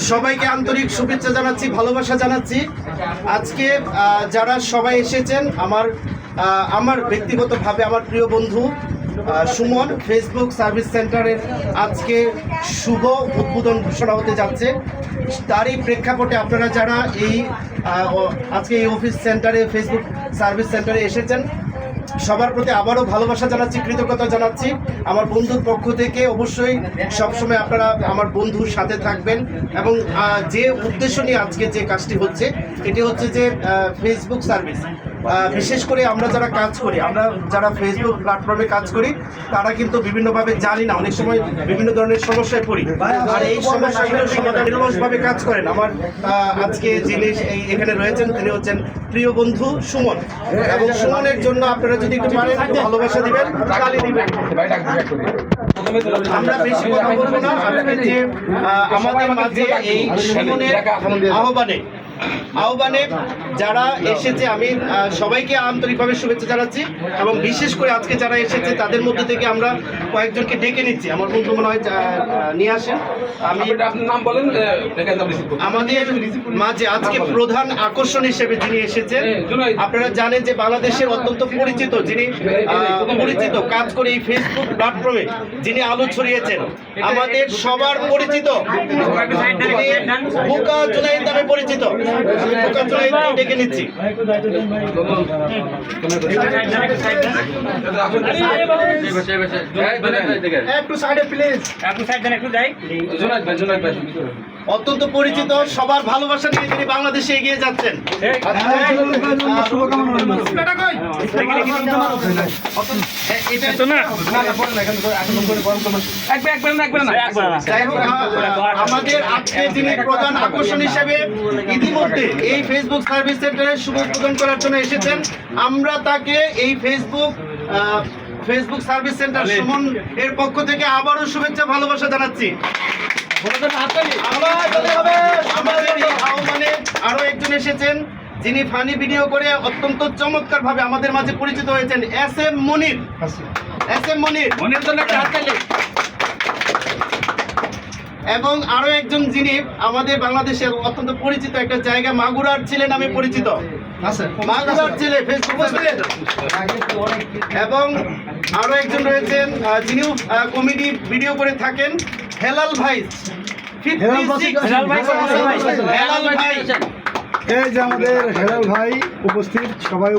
সবাইকে আন্তরিক শুভেচ্ছা জানাচ্ছি, ভালোবাসা জানাচ্ছি। আজকে যারা সবাই এসেছেন, আমার ব্যক্তিগতভাবে আমার প্রিয় বন্ধু সুমন ফেসবুক সার্ভিস সেন্টারের আজকে শুভ উদ্বোধন ঘোষণা হতে যাচ্ছে। তারই প্রেক্ষাপটে আপনারা যারা আজকে এই অফিস সেন্টারে ফেসবুক সার্ভিস সেন্টারে এসেছেন, সবার প্রতি আবারও ভালোবাসা জানাচ্ছি, কৃতজ্ঞতা জানাচ্ছি। আমার বন্ধুর পক্ষ থেকে অবশ্যই সবসময় আপনারা আমার বন্ধুর সাথে থাকবেন এবং যে উদ্দেশ্য নিয়ে আজকে যে কাজটি হচ্ছে এটি হচ্ছে যে ফেসবুক সার্ভিস, বিশেষ করে আমরা যারা কাজ করি, আমরা যারা ফেসবুক প্ল্যাটফর্মে কাজ করি, তারা কিন্তু বিভিন্নভাবে জানি না, অনেক সময় বিভিন্ন ধরনের সমস্যায় পড়ি। আর এই সমস্যাগুলোর সমাধান নিরলসভাবে কাজ করেন আমার আজকে যিনি এখানে রয়েছেন তিনি হচ্ছেন প্রিয় বন্ধু সুমন। এবং সুমনের জন্য আপনারা যদি একটু পারেন ভালোবাসা দিবেন, তালি দিবেন। আমরা বেশি কথা বলবো না, আপনাকে যে আমাদের মাঝে এই সুমনের আহ্বানে যারা এসেছে আমি সবাইকে আন্তরিকভাবে শুভেচ্ছা জানাচ্ছি এবং বিশেষ করে আজকে যারা এসেছে তাদের মধ্যে থেকে আমরা কয়েকজনকে ডেকে নিচ্ছি। আমার বন্ধু মনে হয় নিয়ে আসেন। আমি আপনার নাম বলেন। আমাদের মাঝে আজকে প্রধান আকর্ষণ হিসেবে যিনি এসেছেন, আপনারা জানেন যে বাংলাদেশের অত্যন্ত পরিচিত, যিনি পরিচিত কাজ করে এই ফেসবুক প্ল্যাটফর্মে যিনি আলো ছড়িয়েছেন, আমাদের সবার পরিচিত, যিনি বুকা জুনাইদ নামে পরিচিত, ডেকে নিচ্ছি। অত্যন্ত পরিচিত, সবার ভালোবাসা নিয়ে তিনি বাংলাদেশে এগিয়ে যাচ্ছেন। আমাদের আজকে যিনি প্রধান আকর্ষণ হিসেবে ইতিমধ্যে এই ফেসবুক সার্ভিস সেন্টারের শুভ উদ্বোধন করার জন্য এসেছেন, আমরা তাকে এই ফেসবুক সার্ভিস সেন্টার সুমন এর পক্ষ থেকে আবারও শুভেচ্ছা ভালোবাসা জানাচ্ছি। আমাদের এই আহ্বানে আরো একজন এসেছেন যিনি ফানি ভিডিও করে অত্যন্ত চমৎকার ভাবে আমাদের মাঝে পরিচিত হয়েছেন, এস এম মনির। এবং আরো একজন যিনি আমাদের বাংলাদেশের অত্যন্ত পরিচিত একটা জায়গা মাগুরার ছেলে নামে পরিচিত, মাগুরার ছেলে ফেসবুক। এবং আরো একজন রয়েছেন যিনি কমেডি ভিডিও করে থাকেন, হেলাল ভাই। এই যে আমাদের হেলাল ভাই উপস্থিত, সবাই